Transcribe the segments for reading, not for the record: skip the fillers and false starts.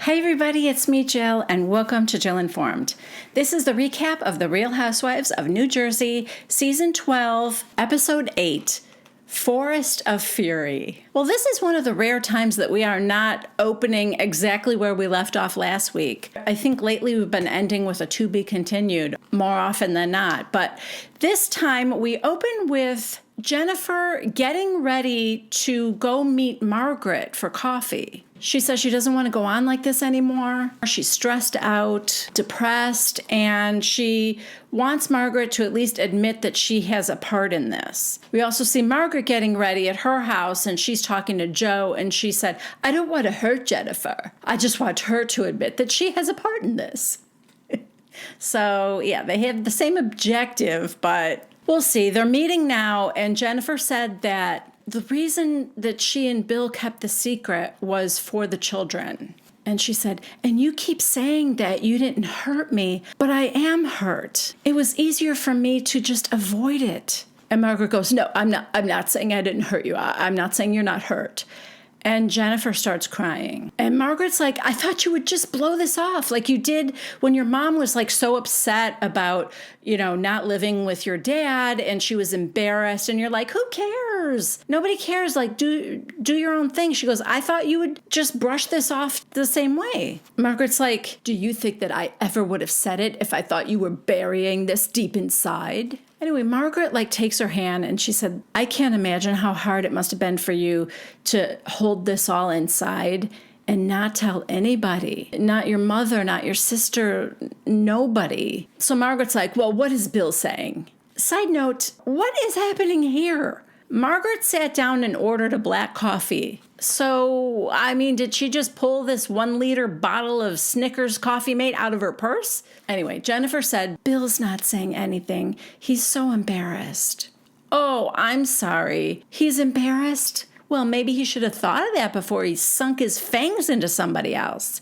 Hey everybody, it's me, Jill, and welcome to Jill Informed. This is the recap of The Real Housewives of New Jersey, Season 12, Episode 8, Forest of Fury. Well, this is one of the rare times that we are not opening exactly where we left off last week. I think lately we've been ending with a to be continued more often than not, but this time we open with Jennifer getting ready to go meet Margaret for coffee. She says she doesn't want to go on like this anymore. She's stressed out, depressed, and she wants Margaret to at least admit that she has a part in this. We also see Margaret getting ready at her house, and she's talking to Joe, and she said, I don't want to hurt Jennifer. I just want her to admit that she has a part in this. So, yeah, they have the same objective, but we'll see. They're meeting now, and Jennifer said that the reason that she and Bill kept the secret was for the children. And she said, and you keep saying that you didn't hurt me, but I am hurt. It was easier for me to just avoid it. And Margaret goes, no, I'm not saying I didn't hurt you. I'm not saying you're not hurt. And Jennifer starts crying. And Margaret's like, I thought you would just blow this off like you did when your mom was like so upset about, not living with your dad and she was embarrassed. And you're like, who cares? Nobody cares. Like, do your own thing. She goes, I thought you would just brush this off the same way. Margaret's like, do you think that I ever would have said it if I thought you were burying this deep inside? Anyway, Margaret takes her hand and she said, I can't imagine how hard it must have been for you to hold this all inside and not tell anybody, not your mother, not your sister, nobody. So Margaret's like, well, what is Bill saying? Side note, what is happening here? Margaret sat down and ordered a black coffee. So, did she just pull this 1-liter bottle of Snickers Coffee Mate out of her purse? Anyway, Jennifer said, Bill's not saying anything. He's so embarrassed. Oh, I'm sorry. He's embarrassed? Well, maybe he should have thought of that before he sunk his fangs into somebody else,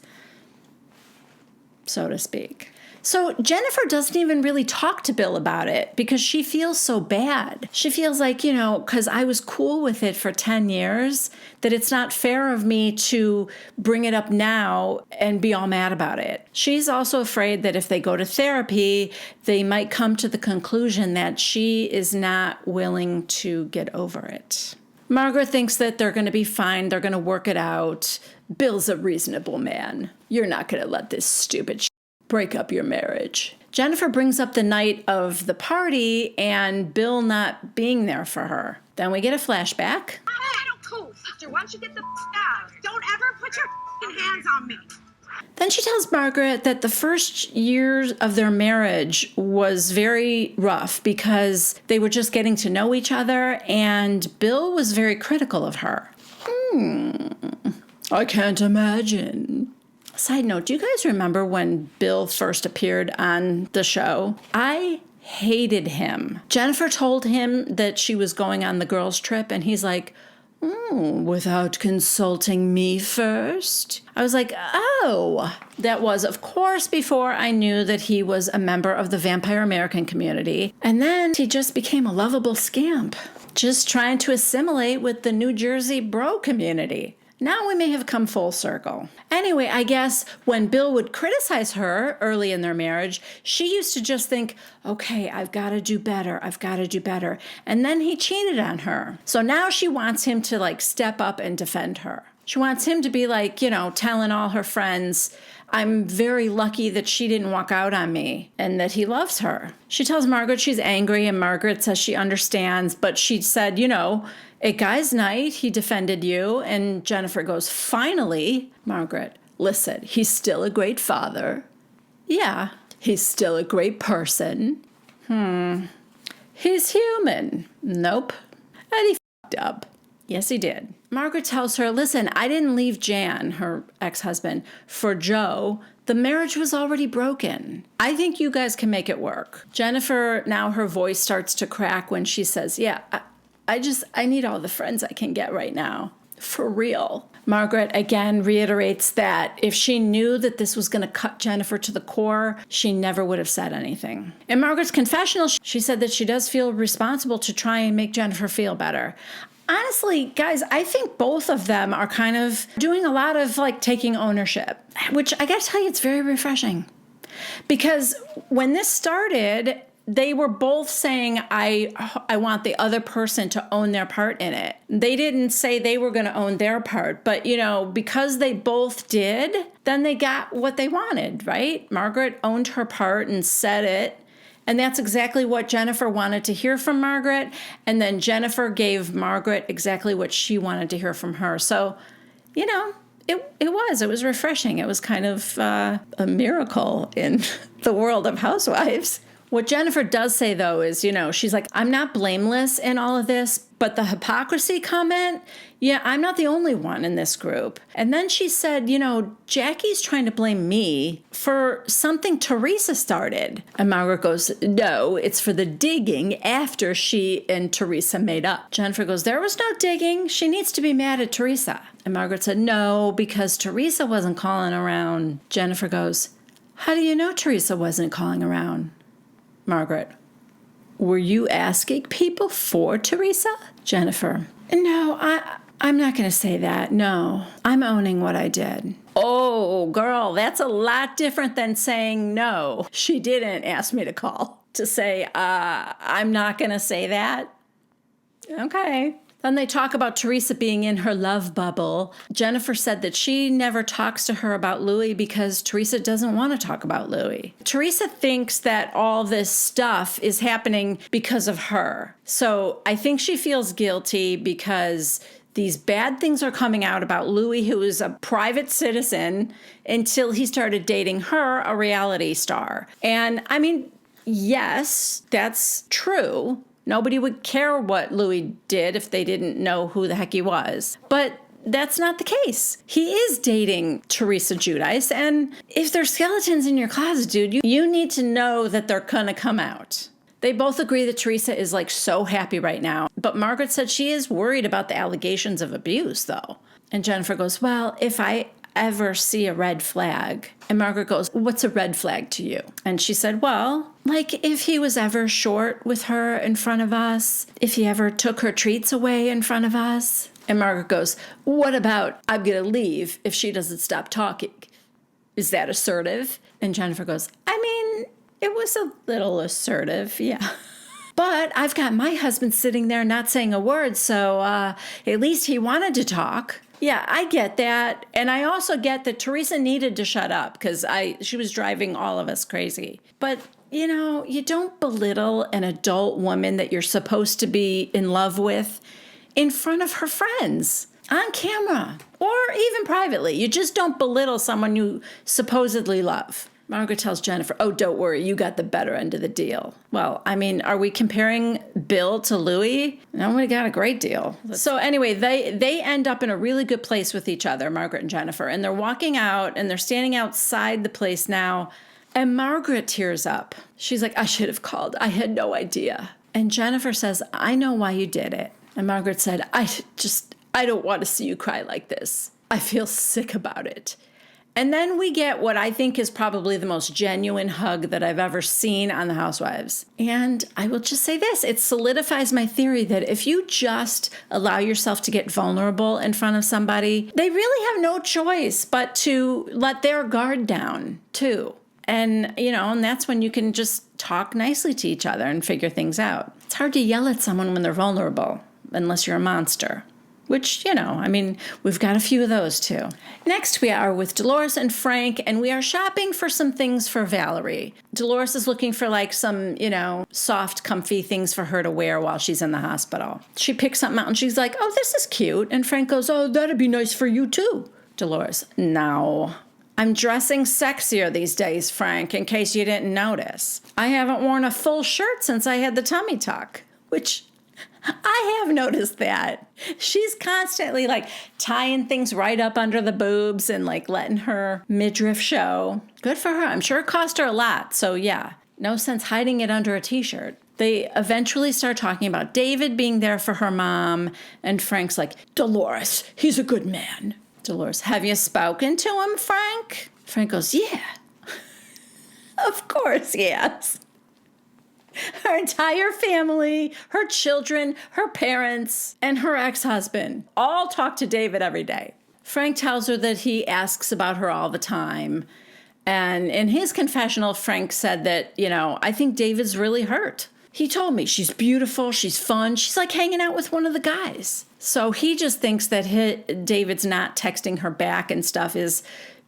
so to speak. So Jennifer doesn't even really talk to Bill about it because she feels so bad. She feels like, because I was cool with it for 10 years, that it's not fair of me to bring it up now and be all mad about it. She's also afraid that if they go to therapy, they might come to the conclusion that she is not willing to get over it. Margaret thinks that they're going to be fine. They're going to work it out. Bill's a reasonable man. You're not going to let this stupid break up your marriage. Jennifer brings up the night of the party and Bill not being there for her. Then we get a flashback. I don't cool, sister. Why don't you get the out? Don't ever put your hands on me. Then she tells Margaret that the first years of their marriage was very rough because they were just getting to know each other and Bill was very critical of her. I can't imagine. Side note, do you guys remember when Bill first appeared on the show? I hated him. Jennifer told him that she was going on the girls' trip, and he's like, without consulting me first? I was like, oh. That was, of course, before I knew that he was a member of the Vampire American community. And then he just became a lovable scamp, just trying to assimilate with the New Jersey bro community. Now we may have come full circle. Anyway, I guess when Bill would criticize her early in their marriage, she used to just think, okay, I've got to do better. I've got to do better. And then he cheated on her. So now she wants him to step up and defend her. She wants him to be telling all her friends, I'm very lucky that she didn't walk out on me and that he loves her. She tells Margaret she's angry and Margaret says she understands, but she said, at guys' night, he defended you. And Jennifer goes, finally, Margaret, listen, he's still a great father. Yeah, he's still a great person. He's human. Nope. And he f***ed up. Yes, he did. Margaret tells her, listen, I didn't leave Jan, her ex-husband, for Joe. The marriage was already broken. I think you guys can make it work. Jennifer, now her voice starts to crack when she says, yeah, I need all the friends I can get right now. For real. Margaret again reiterates that if she knew that this was going to cut Jennifer to the core, she never would have said anything. In Margaret's confessional, she said that she does feel responsible to try and make Jennifer feel better. honestly, guys, I think both of them are kind of doing a lot of like taking ownership, which I gotta tell you, it's very refreshing. Because when this started, they were both saying, I want the other person to own their part in it. They didn't say they were going to own their part, but, because they both did, then they got what they wanted, right? Margaret owned her part and said it. And that's exactly what Jennifer wanted to hear from Margaret. And then Jennifer gave Margaret exactly what she wanted to hear from her. So, it was refreshing. It was kind of a miracle in the world of Housewives. What Jennifer does say, though, is, she's like, I'm not blameless in all of this, but the hypocrisy comment, yeah, I'm not the only one in this group. And then she said, Jackie's trying to blame me for something Teresa started. And Margaret goes, no, it's for the digging after she and Teresa made up. Jennifer goes, there was no digging. She needs to be mad at Teresa. And Margaret said, no, because Teresa wasn't calling around. Jennifer goes, how do you know Teresa wasn't calling around? Margaret, were you asking people for Teresa? Jennifer, no, I'm not going to say that. No, I'm owning what I did. Oh, girl, that's a lot different than saying no. She didn't ask me to call. To say, I'm not going to say that. Okay. Then they talk about Teresa being in her love bubble. Jennifer said that she never talks to her about Louie because Teresa doesn't want to talk about Louie. Teresa thinks that all this stuff is happening because of her. So I think she feels guilty because these bad things are coming out about Louie, who is a private citizen, until he started dating her, a reality star. And I mean, yes, that's true. Nobody would care what Louie did if they didn't know who the heck he was. But that's not the case. He is dating Teresa Giudice, and if there's skeletons in your closet, dude, you need to know that they're gonna come out. They both agree that Teresa is like so happy right now, but Margaret said she is worried about the allegations of abuse, though. And Jennifer goes, well, if I ever see a red flag. And Margaret goes, what's a red flag to you? And she said, well, like if he was ever short with her in front of us, if he ever took her treats away in front of us. And Margaret goes, what about I'm going to leave if she doesn't stop talking? Is that assertive? And Jennifer goes, I mean, it was a little assertive, yeah. But I've got my husband sitting there not saying a word, so at least he wanted to talk. Yeah, I get that. And I also get that Teresa needed to shut up because she was driving all of us crazy. But, you don't belittle an adult woman that you're supposed to be in love with in front of her friends on camera or even privately. You just don't belittle someone you supposedly love. Margaret tells Jennifer, oh, don't worry, you got the better end of the deal. Well, I mean, are we comparing Bill to Louie? Nobody got a great deal. So anyway, they end up in a really good place with each other, Margaret and Jennifer, and they're walking out and they're standing outside the place now, and Margaret tears up. She's like, I should have called. I had no idea. And Jennifer says, I know why you did it. And Margaret said, I don't want to see you cry like this. I feel sick about it. And then we get what I think is probably the most genuine hug that I've ever seen on The Housewives. And I will just say this, it solidifies my theory that if you just allow yourself to get vulnerable in front of somebody, they really have no choice but to let their guard down too. And, and that's when you can just talk nicely to each other and figure things out. It's hard to yell at someone when they're vulnerable, unless you're a monster. Which, we've got a few of those too. Next, we are with Dolores and Frank, and we are shopping for some things for Valerie. Dolores is looking for some, soft, comfy things for her to wear while she's in the hospital. She picks something out and she's like, oh, this is cute. And Frank goes, oh, that'd be nice for you too. Dolores, no. I'm dressing sexier these days, Frank, in case you didn't notice. I haven't worn a full shirt since I had the tummy tuck, which I have noticed that. She's constantly tying things right up under the boobs and letting her midriff show. Good for her. I'm sure it cost her a lot. So yeah, no sense hiding it under a t-shirt. They eventually start talking about David being there for her mom. And Frank's like, Dolores, he's a good man. Dolores, have you spoken to him, Frank? Frank goes, yeah. Of course, yes. Her entire family, her children, her parents, and her ex-husband all talk to David every day. Frank tells her that he asks about her all the time. And in his confessional, Frank said that, I think David's really hurt. He told me she's beautiful, she's fun, she's like hanging out with one of the guys. So he just thinks that David's not texting her back and stuff is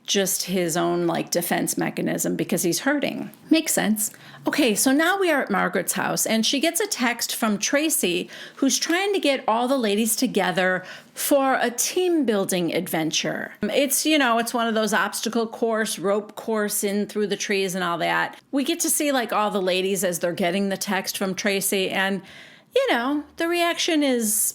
just his own defense mechanism because he's hurting. Makes sense. Okay, so now we are at Margaret's house and she gets a text from Tracy who's trying to get all the ladies together for a team building adventure. It's one of those obstacle course, rope course in through the trees and all that. We get to see all the ladies as they're getting the text from Tracy and the reaction is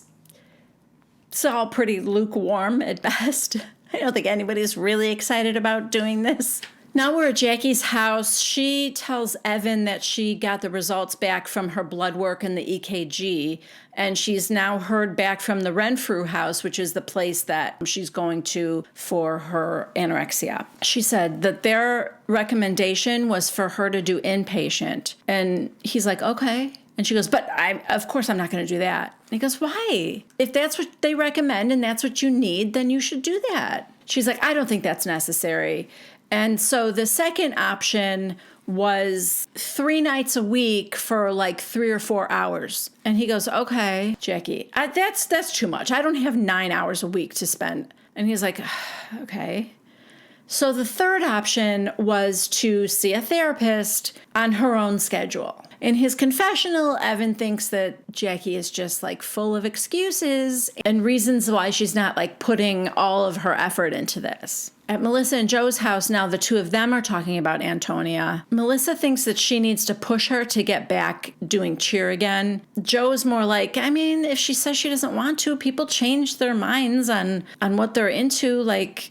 it's all pretty lukewarm at best. I don't think anybody's really excited about doing this. Now we're at Jackie's house. She tells Evan that she got the results back from her blood work and the EKG, and she's now heard back from the Renfrew house, which is the place that she's going to for her anorexia. She said that their recommendation was for her to do inpatient, and he's like, okay. And she goes, but of course I'm not going to do that. And he goes, why? If that's what they recommend and that's what you need, then you should do that. She's like, I don't think that's necessary. And so the second option was 3 nights a week for 3 or 4 hours. And he goes, okay, Jackie, that's too much. I don't have 9 hours a week to spend. And he's like, okay. So the third option was to see a therapist on her own schedule. In his confessional, Evan thinks that Jackie is just full of excuses and reasons why she's not putting all of her effort into this. At Melissa and Joe's house now, the two of them are talking about Antonia. Melissa thinks that she needs to push her to get back doing cheer again. Joe's more if she says she doesn't want to, people change their minds on what they're into.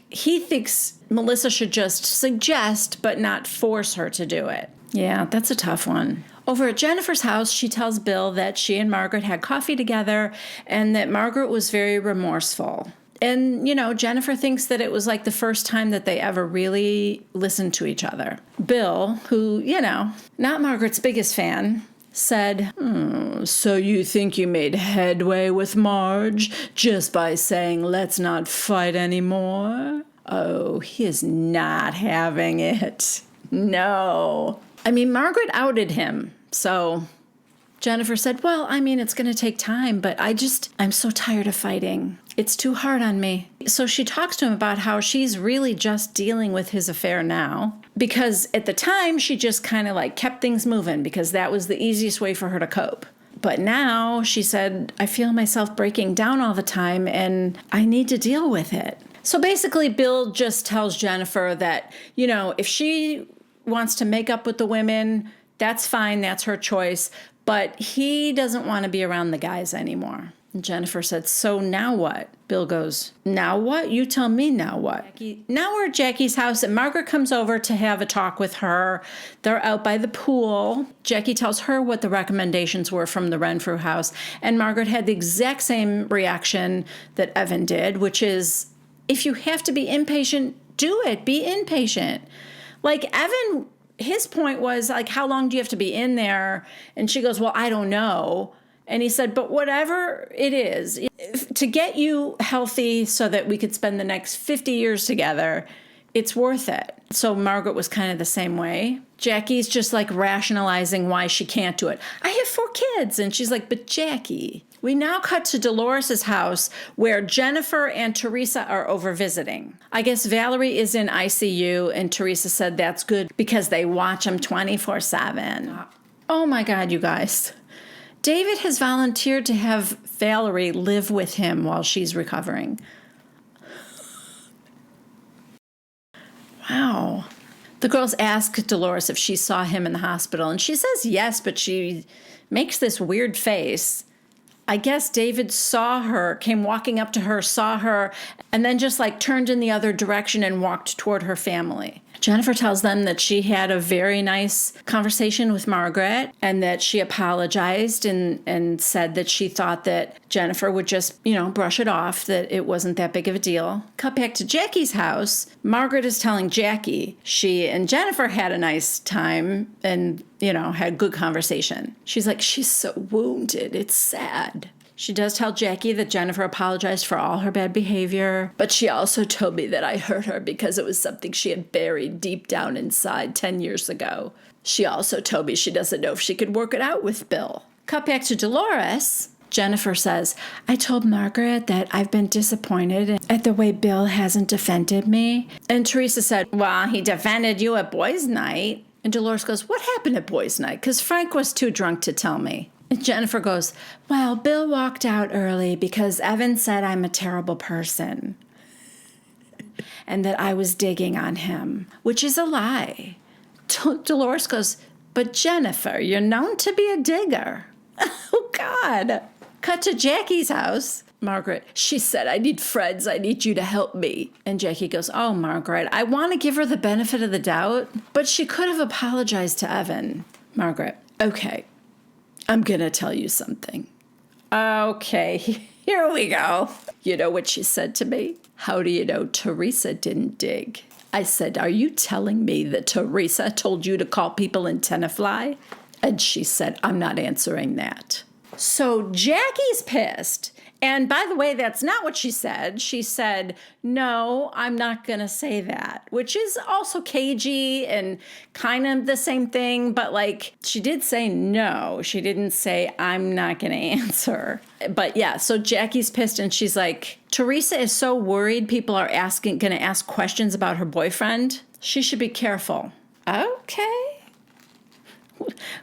He thinks Melissa should just suggest but not force her to do it. Yeah, that's a tough one. Over at Jennifer's house, she tells Bill that she and Margaret had coffee together and that Margaret was very remorseful. And, Jennifer thinks that it was the first time that they ever really listened to each other. Bill, who, not Margaret's biggest fan, said, so you think you made headway with Marge just by saying, let's not fight anymore? Oh, he is not having it. No. Margaret outed him, so Jennifer said, well, it's going to take time, but I'm so tired of fighting. It's too hard on me. So she talks to him about how she's really just dealing with his affair now, because at the time she just kind of kept things moving because that was the easiest way for her to cope. But now she said, I feel myself breaking down all the time and I need to deal with it. So basically Bill just tells Jennifer that, if she wants to make up with the women, that's fine, that's her choice, but he doesn't want to be around the guys anymore. And Jennifer said, so now what? Bill goes, now what? You tell me now what? Now we're at Jackie's house and Margaret comes over to have a talk with her. They're out by the pool. Jackie tells her what the recommendations were from the Renfrew house, and Margaret had the exact same reaction that Evan did, which is, if you have to be impatient, do it. Be impatient. Evan, his point was, how long do you have to be in there? And she goes, well, I don't know. And he said, but whatever it is, to get you healthy so that we could spend the next 50 years together, it's worth it. So Margaret was kind of the same way. Jackie's just rationalizing why she can't do it. I have 4 kids. And she's like, but Jackie. We now cut to Dolores' house where Jennifer and Teresa are over visiting. I guess Valerie is in ICU and Teresa said that's good because they watch them 24/7. Oh my God, you guys. David has volunteered to have Valerie live with him while she's recovering. Wow. The girls ask Dolores if she saw him in the hospital, and she says yes, but she makes this weird face. I guess David saw her, came walking up to her, saw her, and then just turned in the other direction and walked toward her family. Jennifer tells them that she had a very nice conversation with Margaret and that she apologized and said that she thought that Jennifer would just, brush it off, that it wasn't that big of a deal. Cut back to Jackie's house. Margaret is telling Jackie she and Jennifer had a nice time and, had good conversation. She's like, she's so wounded. It's sad. She does tell Jackie that Jennifer apologized for all her bad behavior, but she also told me that I hurt her because it was something she had buried deep down inside 10 years ago. She also told me she doesn't know if she could work it out with Bill. Cut back to Dolores. Jennifer says, I told Margaret that I've been disappointed at the way Bill hasn't defended me. And Teresa said, well, he defended you at boys' night. And Dolores goes, what happened at boys' night? Because Frank was too drunk to tell me. And Jennifer goes, well, Bill walked out early because Evan said I'm a terrible person and that I was digging on him, which is a lie. Dolores goes, but Jennifer, you're known to be a digger. Oh, God. Cut to Jackie's house. Margaret, she said, I need friends. I need you to help me. And Jackie goes, oh, Margaret, I want to give her the benefit of the doubt, but she could have apologized to Evan. Margaret, okay. I'm going to tell you something. Okay, here we go. You know what she said to me? How do you know Teresa didn't dig? I said, are you telling me that Teresa told you to call people in Tenafly? And she said, I'm not answering that. So Jackie's pissed. And by the way, that's not what she said. She said, no, I'm not going to say that, which is also cagey and kind of the same thing. But she did say no. She didn't say, I'm not going to answer. But yeah, so Jackie's pissed and she's like, Teresa is so worried people are going to ask questions about her boyfriend. She should be careful. Okay.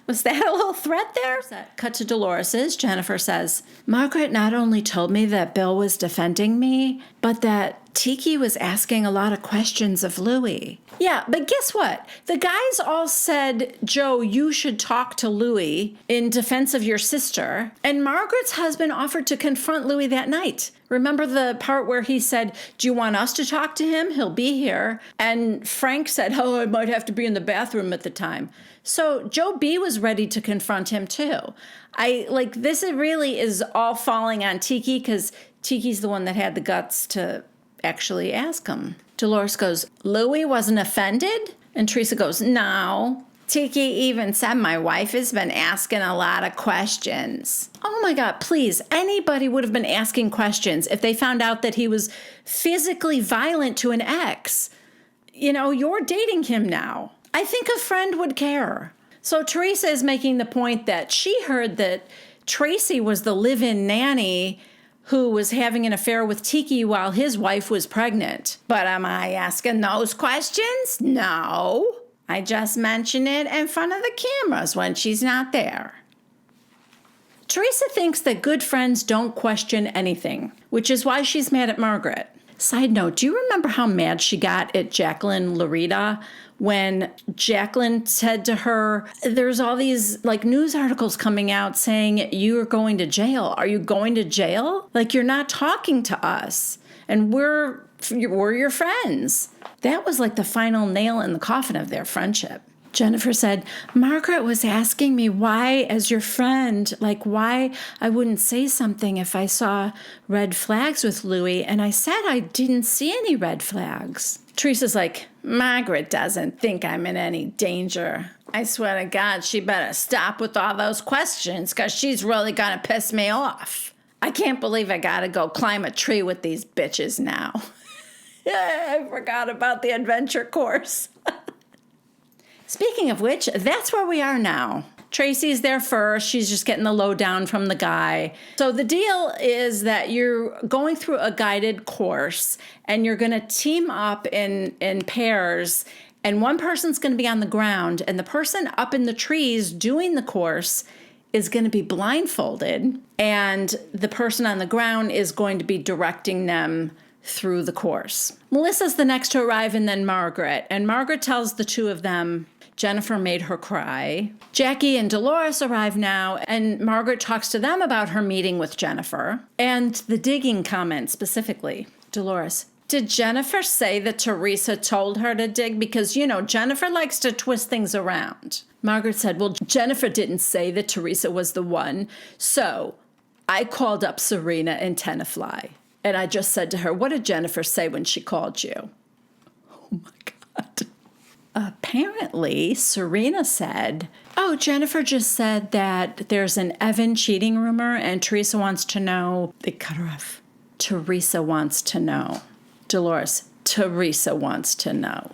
Was that a little threat there? Cut to Dolores's. Jennifer says, Margaret not only told me that Bill was defending me, but that Tiki was asking a lot of questions of Louie. Yeah, but guess what? The guys all said, Joe, you should talk to Louie in defense of your sister. And Margaret's husband offered to confront Louie that night. Remember the part where he said, do you want us to talk to him? He'll be here. And Frank said, oh, I might have to be in the bathroom at the time. So Joe B was ready to confront him too. This really is all falling on Tiki because Tiki's the one that had the guts to actually ask him. Dolores goes, Louie wasn't offended? And Teresa goes, no. Tiki even said my wife has been asking a lot of questions. Oh my God, please. Anybody would have been asking questions if they found out that he was physically violent to an ex. You're dating him now. I think a friend would care. So Teresa is making the point that she heard that Tracy was the live-in nanny who was having an affair with Tiki while his wife was pregnant. But am I asking those questions? No. I just mention it in front of the cameras when she's not there. Teresa thinks that good friends don't question anything, which is why she's mad at Margaret. Side note, do you remember how mad she got at Jacqueline Larita when Jacqueline said to her, there's all these news articles coming out saying you're going to jail. Are you going to jail? You're not talking to us and we're your friends. That was the final nail in the coffin of their friendship. Jennifer said, Margaret was asking me why, as your friend, why I wouldn't say something if I saw red flags with Louie, and I said I didn't see any red flags. Teresa's like, Margaret doesn't think I'm in any danger. I swear to God, she better stop with all those questions, because she's really gonna piss me off. I can't believe I gotta go climb a tree with these bitches now. I forgot about the adventure course. Speaking of which, that's where we are now. Tracy's there first. She's just getting the lowdown from the guy. So the deal is that you're going through a guided course and you're going to team up in pairs, and one person's going to be on the ground and the person up in the trees doing the course is going to be blindfolded, and the person on the ground is going to be directing them through the course. Melissa's the next to arrive, and then Margaret. And Margaret tells the two of them Jennifer made her cry. Jackie and Dolores arrive now, and Margaret talks to them about her meeting with Jennifer and the digging comment specifically. Dolores, Did Jennifer say that Teresa told her to dig? Because, Jennifer likes to twist things around. Margaret said, well, Jennifer didn't say that Teresa was the one. So I called up Serena and Tenafly. And I just said to her, what did Jennifer say when she called you? Oh, my God. Apparently, Serena said, oh, Jennifer just said that there's an Evan cheating rumor and Teresa wants to know. They cut her off. Teresa wants to know. Dolores, Teresa wants to know.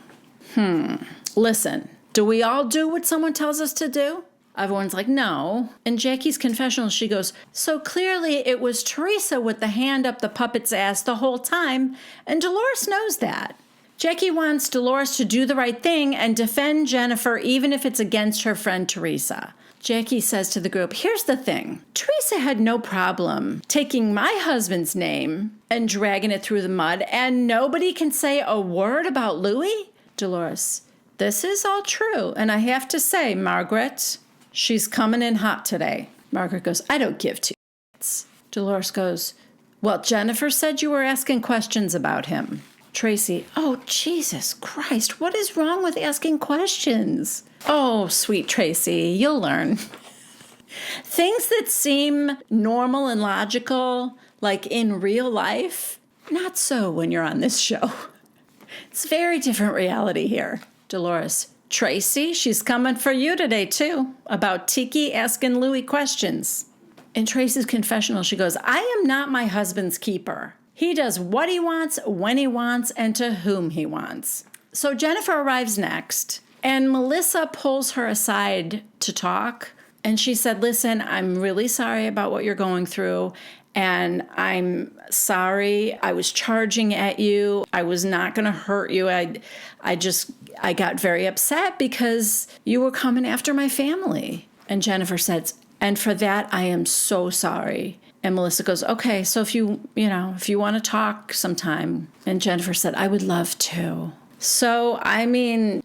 Listen, do we all do what someone tells us to do? Everyone's like, no. In Jackie's confessional, she goes, so clearly it was Teresa with the hand up the puppet's ass the whole time, and Dolores knows that. Jackie wants Dolores to do the right thing and defend Jennifer even if it's against her friend Teresa. Jackie says to the group, here's the thing. Teresa had no problem taking my husband's name and dragging it through the mud, and nobody can say a word about Louie? Dolores, this is all true, and I have to say, Margaret, she's coming in hot today. Margaret goes, I don't give two shits. Dolores goes, well, Jennifer said you were asking questions about him. Tracy, oh, Jesus Christ, what is wrong with asking questions? Oh, sweet Tracy, you'll learn. Things that seem normal and logical, like in real life, not so when you're on this show. It's a very different reality here. Dolores, Tracy, she's coming for you today, too, about Tiki asking Louie questions. In Tracy's confessional, she goes, I am not my husband's keeper. He does what he wants, when he wants, and to whom he wants. So Jennifer arrives next, and Melissa pulls her aside to talk. And she said, listen, I'm really sorry about what you're going through. And I'm sorry I was charging at you. I was not going to hurt you. I got very upset because you were coming after my family. And Jennifer says, and for that, I am so sorry. And Melissa goes, okay, so if you want to talk sometime. And Jennifer said, I would love to. So,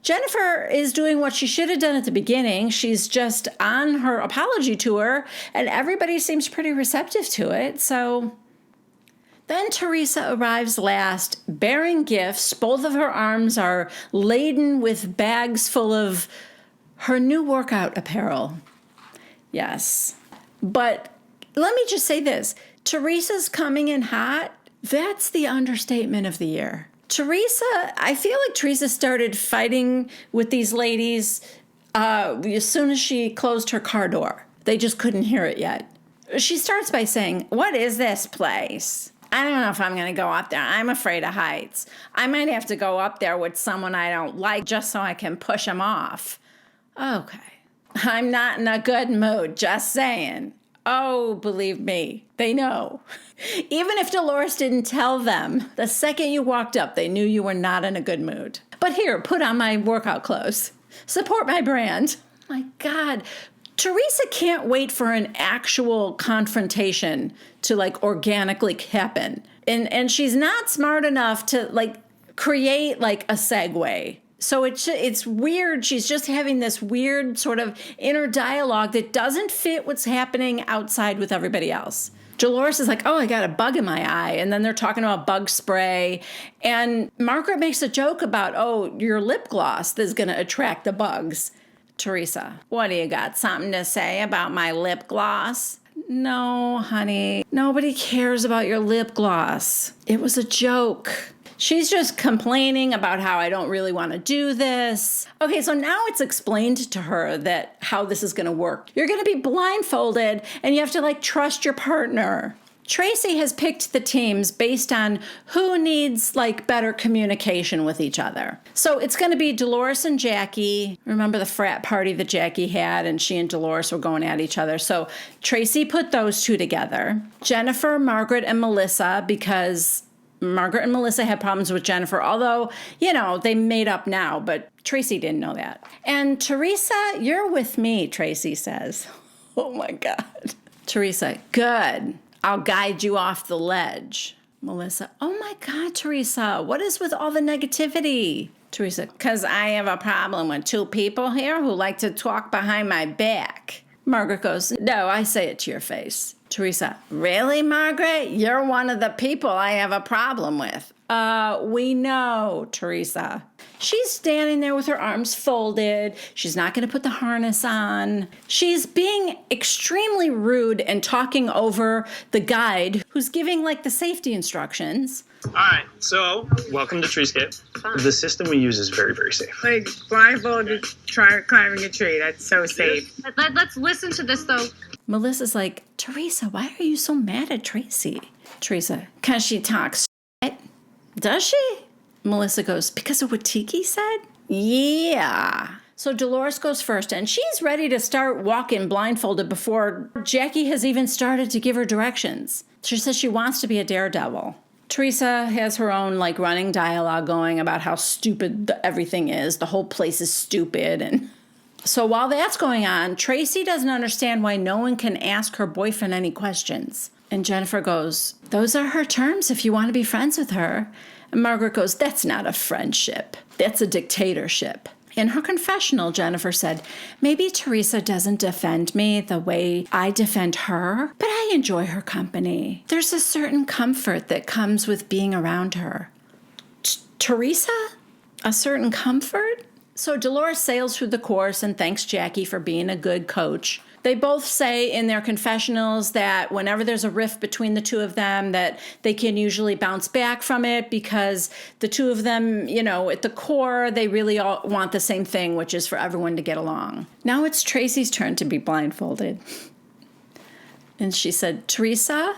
Jennifer is doing what she should have done at the beginning. She's just on her apology tour, and everybody seems pretty receptive to it. So then Teresa arrives last, bearing gifts. Both of her arms are laden with bags full of her new workout apparel. Yes. But let me just say this. Teresa's coming in hot. That's the understatement of the year. I feel like Teresa started fighting with these ladies as soon as she closed her car door. They just couldn't hear it yet. She starts by saying, what is this place? I don't know if I'm going to go up there. I'm afraid of heights. I might have to go up there with someone I don't like just so I can push them off. Okay. I'm not in a good mood, just saying. Oh, believe me, they know. Even if Dolores didn't tell them, the second you walked up, they knew you were not in a good mood. But here, put on my workout clothes. Support my brand. My God. Teresa can't wait for an actual confrontation to organically happen. And she's not smart enough to create a segue. So it's weird. She's just having this weird sort of inner dialogue that doesn't fit what's happening outside with everybody else. Dolores is like, oh, I got a bug in my eye. And then they're talking about bug spray. And Margaret makes a joke about, oh, your lip gloss is going to attract the bugs. Teresa, what do you got? Something to say about my lip gloss? No, honey. Nobody cares about your lip gloss. It was a joke. She's just complaining about how I don't really want to do this. Okay, so now it's explained to her that how this is going to work. You're going to be blindfolded and you have to trust your partner. Tracy has picked the teams based on who needs better communication with each other. So it's going to be Dolores and Jackie. Remember the frat party that Jackie had and she and Dolores were going at each other. So Tracy put those two together. Jennifer, Margaret, and Melissa, because Margaret and Melissa had problems with Jennifer, although, they made up now, but Tracy didn't know that. And Teresa, you're with me, Tracy says. Oh, my God. Teresa, good. I'll guide you off the ledge. Melissa, oh, my God, Teresa, what is with all the negativity? Teresa, because I have a problem with two people here who like to talk behind my back. Margaret goes, no, I say it to your face. Teresa, really, Margaret? You're one of the people I have a problem with. We know, Teresa. She's standing there with her arms folded. She's not going to put the harness on. She's being extremely rude and talking over the guide who's giving like the safety instructions. All right, so welcome to Treescape. The system we use is very, very safe. Like blindfolded, try climbing a tree. That's so safe. Let's listen to this, though. Melissa's like, Teresa, why are you so mad at Tracy? Teresa, because she talks shit. Does she? Melissa goes, because of what Tiki said? Yeah. So Dolores goes first, and she's ready to start walking blindfolded before Jackie has even started to give her directions. She says she wants to be a daredevil. Teresa has her own like running dialogue going about how stupid everything is. The whole place is stupid. And so while that's going on, Tracy doesn't understand why no one can ask her boyfriend any questions. And Jennifer goes, those are her terms if you want to be friends with her. And Margaret goes, that's not a friendship. That's a dictatorship. In her confessional, Jennifer said, maybe Teresa doesn't defend me the way I defend her, but I enjoy her company. There's a certain comfort that comes with being around her. Teresa? A certain comfort? So Dolores sails through the course and thanks Jackie for being a good coach. They both say in their confessionals that whenever there's a rift between the two of them, that they can usually bounce back from it because the two of them, you know, at the core, they really all want the same thing, which is for everyone to get along. Now it's Tracy's turn to be blindfolded. And she said, Teresa,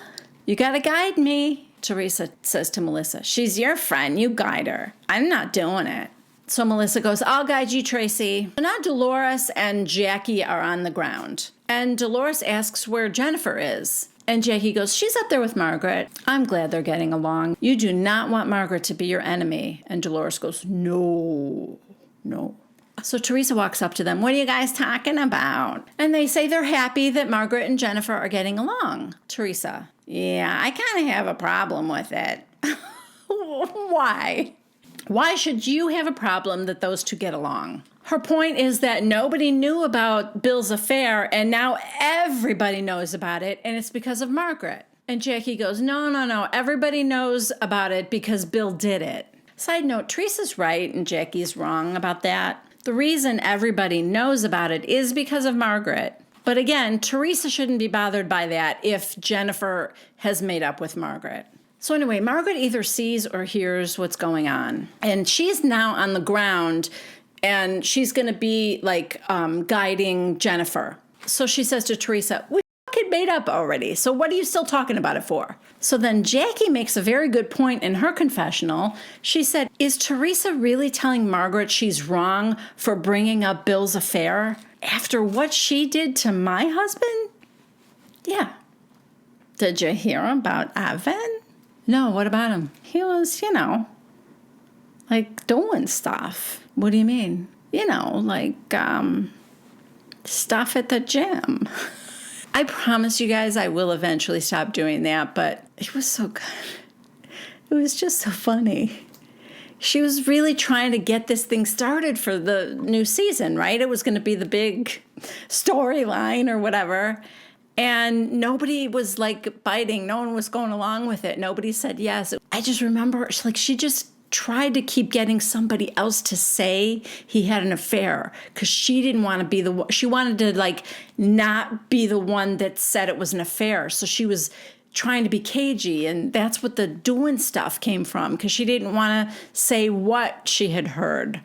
you got to guide me. Teresa says to Melissa, she's your friend. You guide her. I'm not doing it. So Melissa goes, I'll guide you, Tracy. So now Dolores and Jackie are on the ground. And Dolores asks where Jennifer is. And Jackie goes, she's up there with Margaret. I'm glad they're getting along. You do not want Margaret to be your enemy. And Dolores goes, no. So Teresa walks up to them. What are you guys talking about? And they say they're happy that Margaret and Jennifer are getting along. Teresa, yeah, I kind of have a problem with it. Why? Why should you have a problem that those two get along? Her point is that nobody knew about Bill's affair, and now everybody knows about it, and it's because of Margaret. And Jackie goes, no. Everybody knows about it because Bill did it. Side note, Teresa's right and Jackie's wrong about that. The reason everybody knows about it is because of Margaret. But again, Teresa shouldn't be bothered by that if Jennifer has made up with Margaret. So anyway, Margaret either sees or hears what's going on. And she's now on the ground, and she's going to be like guiding Jennifer. So she says to Teresa, we fucking made up already. So what are you still talking about it for? So then Jackie makes a very good point in her confessional. She said, is Teresa really telling Margaret she's wrong for bringing up Bill's affair after what she did to my husband? Yeah. Did you hear about Evan? No, what about him? He was, like doing stuff. What do you mean? Like stuff at the gym. I promise you guys I will eventually stop doing that, but it was so good. It was just so funny. She was really trying to get this thing started for the new season, right? It was going to be the big storyline or whatever. And nobody was like biting. No one was going along with it. Nobody said yes. I just remember she just tried to keep getting somebody else to say he had an affair because she didn't want to be the one. She wanted to not be the one that said it was an affair. So she was trying to be cagey. And that's what the doing stuff came from because she didn't want to say what she had heard.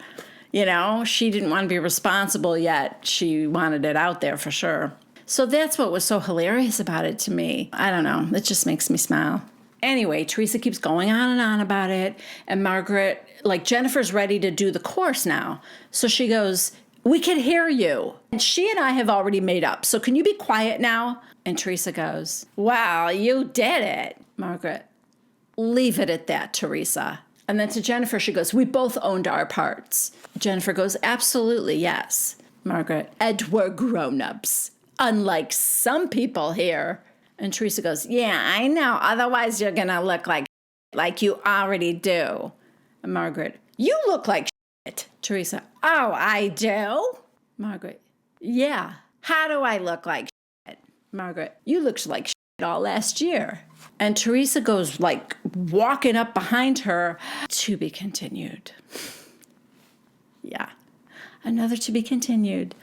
She didn't want to be responsible yet. She wanted it out there for sure. So that's what was so hilarious about it to me. I don't know. It just makes me smile. Anyway, Teresa keeps going on and on about it. And Margaret, Jennifer's ready to do the course now. So she goes, we can hear you. And she and I have already made up. So can you be quiet now? And Teresa goes, wow, you did it. Margaret, leave it at that, Teresa. And then to Jennifer, she goes, we both owned our parts. Jennifer goes, absolutely, yes. Margaret, and we're grown-ups. Unlike some people here. And Teresa goes, yeah, I know. Otherwise, you're going to look like you already do. And Margaret, you look like shit. Teresa, oh, I do? Margaret, yeah. How do I look like shit? Margaret, you look like shit. all last year. And Teresa goes like walking up behind her. To be continued. Yeah. Another to be continued.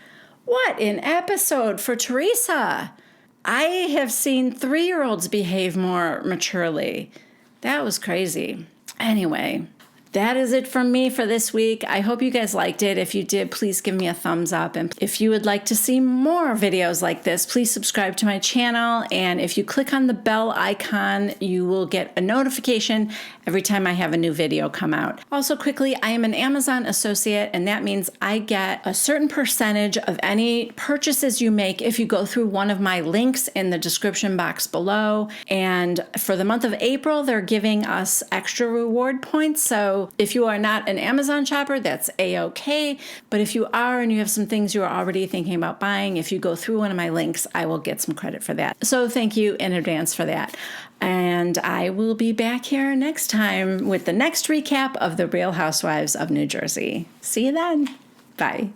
What an episode for Teresa. I have seen 3-year-olds behave more maturely. That was crazy. Anyway, that is it from me for this week. I hope you guys liked it. If you did, please give me a thumbs up. And if you would like to see more videos like this, please subscribe to my channel. And if you click on the bell icon, you will get a notification every time I have a new video come out. Also quickly, I am an Amazon associate, and that means I get a certain percentage of any purchases you make if you go through one of my links in the description box below. And for the month of April, they're giving us extra reward points. So if you are not an Amazon shopper, that's a-okay. But if you are and you have some things you are already thinking about buying, if you go through one of my links, I will get some credit for that. So thank you in advance for that. And I will be back here next time with the next recap of The Real Housewives of New Jersey. See you then. Bye.